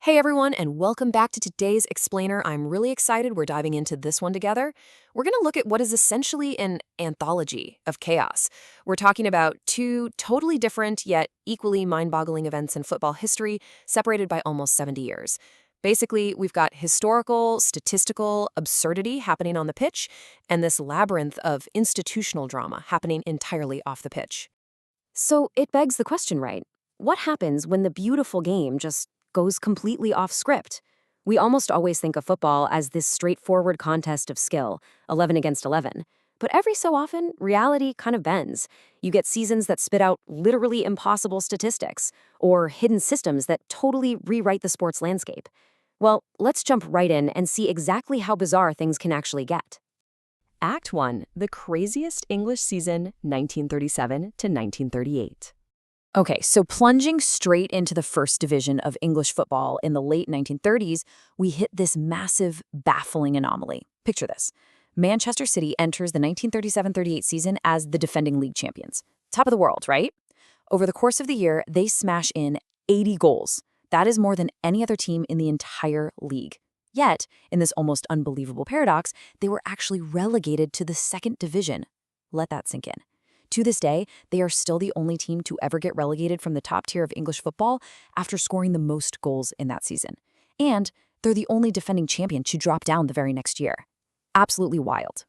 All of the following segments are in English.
Hey everyone, and welcome back to today's Explainer. I'm really excited we're diving into this one together. We're going to look at what is essentially an anthology of chaos. We're talking about two totally different yet equally mind-boggling events in football history, separated by almost 70 years. Basically, we've got historical, statistical absurdity happening on the pitch, and this labyrinth of institutional drama happening entirely off the pitch. So it begs the question, right? What happens when the beautiful game just goes completely off script? We almost always think of football as this straightforward contest of skill, 11 against 11. But every so often, reality kind of bends. You get seasons that spit out literally impossible statistics, or hidden systems that totally rewrite the sport's landscape. Well, let's jump right in and see exactly how bizarre things can actually get. Act 1, the craziest English season, 1937 to 1938. Okay, so plunging straight into the first division of English football in the late 1930s, we hit this massive, baffling anomaly. Picture this. Manchester City enters the 1937-38 season as the defending league champions. Top of the world, right? Over the course of the year, they smash in 80 goals. That is more than any other team in the entire league. Yet, in this almost unbelievable paradox, they were actually relegated to the second division. Let that sink in. To this day, they are still the only team to ever get relegated from the top tier of English football after scoring the most goals in that season. And they're the only defending champion to drop down the very next year. Absolutely wild.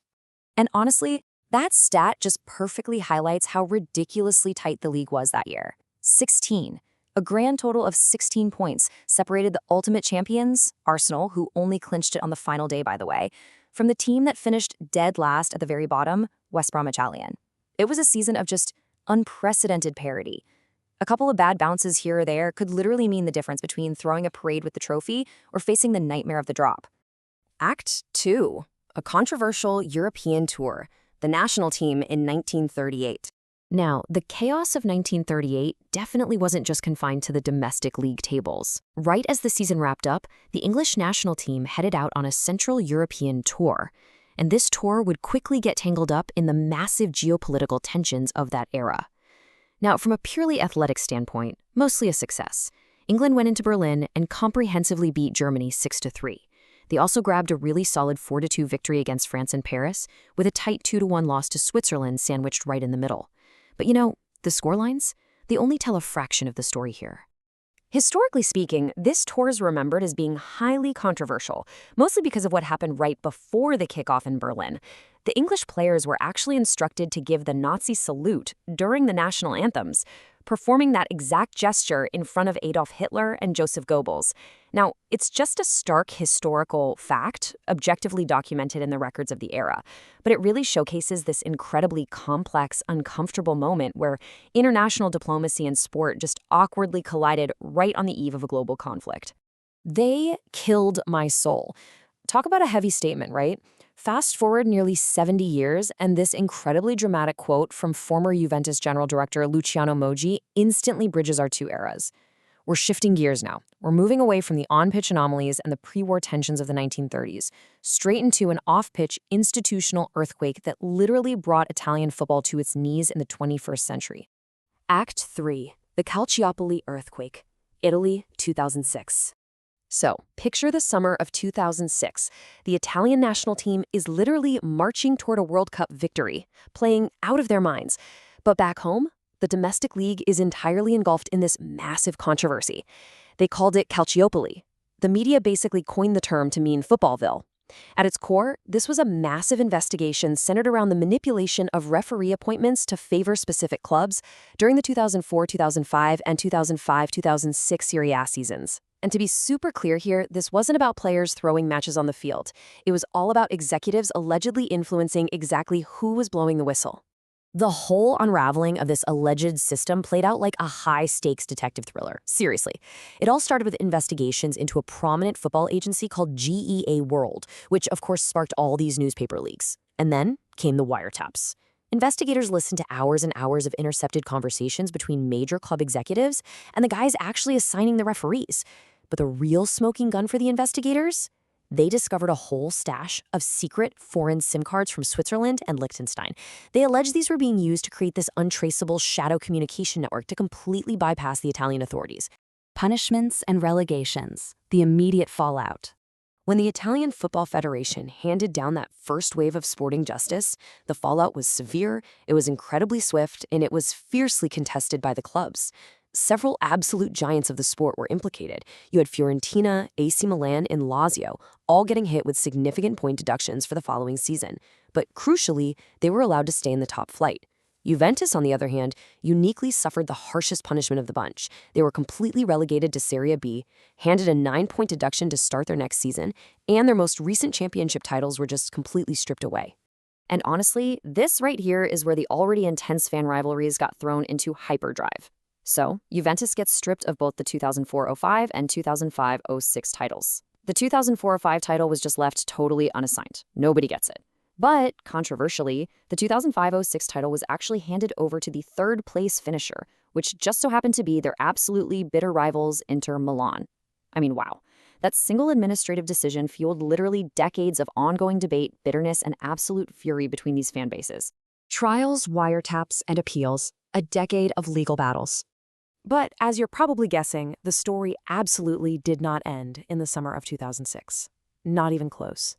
And honestly, that stat just perfectly highlights how ridiculously tight the league was that year. 16. A grand total of 16 points separated the ultimate champions, Arsenal, who only clinched it on the final day, by the way, from the team that finished dead last at the very bottom, West Bromwich Albion. It was a season of just unprecedented parity. A couple of bad bounces here or there could literally mean the difference between throwing a parade with the trophy or facing the nightmare of the drop. Act 2, a controversial European tour, the national team in 1938. Now, the chaos of 1938 definitely wasn't just confined to the domestic league tables. Right as the season wrapped up, the English national team headed out on a Central European tour. And this tour would quickly get tangled up in the massive geopolitical tensions of that era. Now, from a purely athletic standpoint, mostly a success. England went into Berlin and comprehensively beat Germany 6-3. They also grabbed a really solid 4-2 victory against France in Paris, with a tight 2-1 loss to Switzerland sandwiched right in the middle. But you know, the scorelines? They only tell a fraction of the story here. Historically speaking, this tour is remembered as being highly controversial, mostly because of what happened right before the kickoff in Berlin. The English players were actually instructed to give the Nazi salute during the national anthems, performing that exact gesture in front of Adolf Hitler and Joseph Goebbels. Now, it's just a stark historical fact, objectively documented in the records of the era, but it really showcases this incredibly complex, uncomfortable moment where international diplomacy and sport just awkwardly collided right on the eve of a global conflict. They killed my soul. Talk about a heavy statement, right? Fast forward nearly 70 years, and this incredibly dramatic quote from former Juventus general director Luciano Moggi instantly bridges our two eras. We're shifting gears now. We're moving away from the on-pitch anomalies and the pre-war tensions of the 1930s, straight into an off-pitch institutional earthquake that literally brought Italian football to its knees in the 21st century. Act 3, the Calciopoli earthquake, Italy, 2006. So, picture the summer of 2006. The Italian national team is literally marching toward a World Cup victory, playing out of their minds. But back home, the domestic league is entirely engulfed in this massive controversy. They called it Calciopoli. The media basically coined the term to mean Footballville. At its core, this was a massive investigation centered around the manipulation of referee appointments to favor specific clubs during the 2004-2005 and 2005-2006 Serie A seasons. And to be super clear here, this wasn't about players throwing matches on the field. It was all about executives allegedly influencing exactly who was blowing the whistle. The whole unraveling of this alleged system played out like a high-stakes detective thriller. Seriously. It all started with investigations into a prominent football agency called GEA World, which of course sparked all these newspaper leaks. And then came the wiretaps. Investigators listened to hours and hours of intercepted conversations between major club executives and the guys actually assigning the referees. But the real smoking gun for the investigators? They discovered a whole stash of secret foreign SIM cards from Switzerland and Liechtenstein. They alleged these were being used to create this untraceable shadow communication network to completely bypass the Italian authorities. Punishments and relegations, the immediate fallout. When the Italian Football Federation handed down that first wave of sporting justice, the fallout was severe, it was incredibly swift, and it was fiercely contested by the clubs. Several absolute giants of the sport were implicated. You had Fiorentina, AC Milan, and Lazio, all getting hit with significant point deductions for the following season. But crucially, they were allowed to stay in the top flight. Juventus, on the other hand, uniquely suffered the harshest punishment of the bunch. They were completely relegated to Serie B, handed a 9-point deduction to start their next season, and their most recent championship titles were just completely stripped away. And honestly, this right here is where the already intense fan rivalries got thrown into hyperdrive. So, Juventus gets stripped of both the 2004-05 and 2005-06 titles. The 2004-05 title was just left totally unassigned. Nobody gets it. But, controversially, the 2005-06 title was actually handed over to the third-place finisher, which just so happened to be their absolutely bitter rivals, Inter Milan. I mean, wow. That single administrative decision fueled literally decades of ongoing debate, bitterness, and absolute fury between these fan bases. Trials, wiretaps, and appeals. A decade of legal battles. But, as you're probably guessing, the story absolutely did not end in the summer of 2006. Not even close.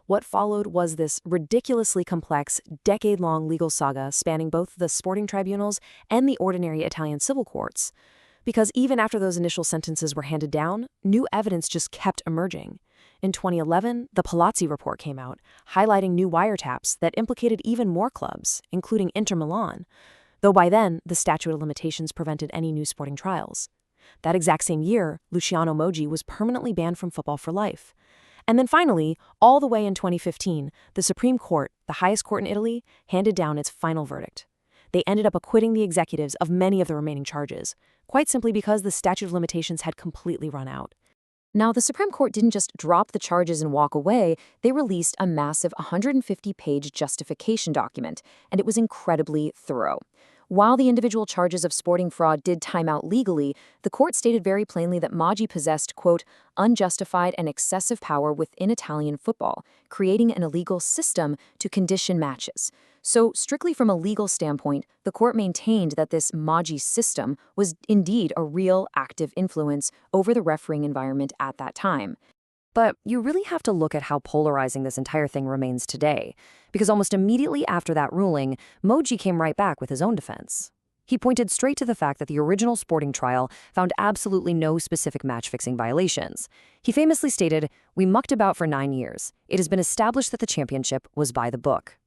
What followed was this ridiculously complex, decade-long legal saga spanning both the sporting tribunals and the ordinary Italian civil courts. Because even after those initial sentences were handed down, new evidence just kept emerging. In 2011, the Palazzi report came out, highlighting new wiretaps that implicated even more clubs, including Inter Milan, though by then, the statute of limitations prevented any new sporting trials. That exact same year, Luciano Moggi was permanently banned from football for life. And then finally, all the way in 2015, the Supreme Court, the highest court in Italy, handed down its final verdict. They ended up acquitting the executives of many of the remaining charges, quite simply because the statute of limitations had completely run out. Now, the Supreme Court didn't just drop the charges and walk away, they released a massive 150-page justification document, and it was incredibly thorough. While the individual charges of sporting fraud did time out legally, the court stated very plainly that Moggi possessed, quote, unjustified and excessive power within Italian football, creating an illegal system to condition matches. So, strictly from a legal standpoint, the court maintained that this Moggi system was indeed a real active influence over the refereeing environment at that time. But you really have to look at how polarizing this entire thing remains today, because almost immediately after that ruling, Moggi came right back with his own defense. He pointed straight to the fact that the original sporting trial found absolutely no specific match-fixing violations. He famously stated, "We mucked about for 9 years. It has been established that the championship was by the book."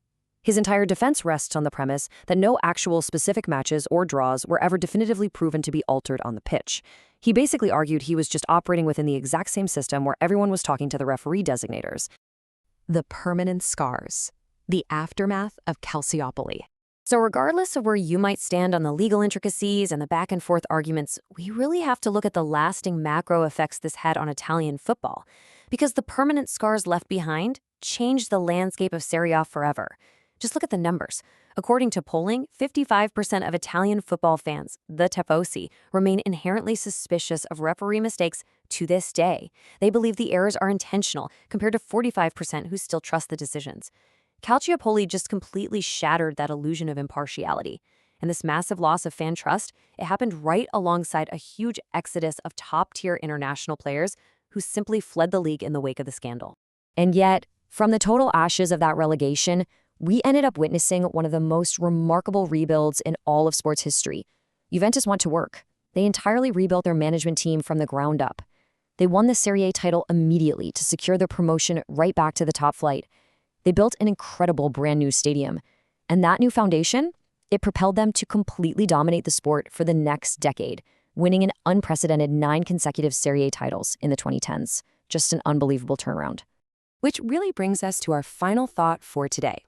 His entire defense rests on the premise that no actual specific matches or draws were ever definitively proven to be altered on the pitch. He basically argued he was just operating within the exact same system where everyone was talking to the referee designators. The permanent scars. The aftermath of Calciopoli. So regardless of where you might stand on the legal intricacies and the back-and-forth arguments, we really have to look at the lasting macro effects this had on Italian football, because the permanent scars left behind changed the landscape of Serie A forever. Just look at the numbers. According to polling, 55% of Italian football fans, the tifosi, remain inherently suspicious of referee mistakes to this day. They believe the errors are intentional, compared to 45% who still trust the decisions. Calciopoli just completely shattered that illusion of impartiality. And this massive loss of fan trust, it happened right alongside a huge exodus of top-tier international players who simply fled the league in the wake of the scandal. And yet, from the total ashes of that relegation, we ended up witnessing one of the most remarkable rebuilds in all of sports history. Juventus went to work. They entirely rebuilt their management team from the ground up. They won the Serie A title immediately to secure their promotion right back to the top flight. They built an incredible brand new stadium. And that new foundation, it propelled them to completely dominate the sport for the next decade, winning an unprecedented 9 consecutive Serie A titles in the 2010s. Just an unbelievable turnaround. Which really brings us to our final thought for today.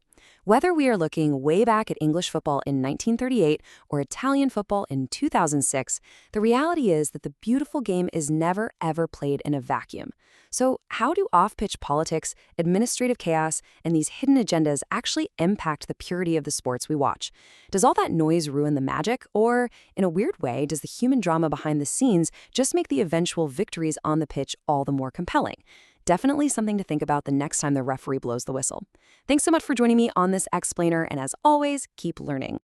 Whether we are looking way back at English football in 1938 or Italian football in 2006, the reality is that the beautiful game is never, ever played in a vacuum. So how do off-pitch politics, administrative chaos, and these hidden agendas actually impact the purity of the sports we watch? Does all that noise ruin the magic? Or, in a weird way, does the human drama behind the scenes just make the eventual victories on the pitch all the more compelling? Definitely something to think about the next time the referee blows the whistle. Thanks so much for joining me on this explainer, and as always, keep learning.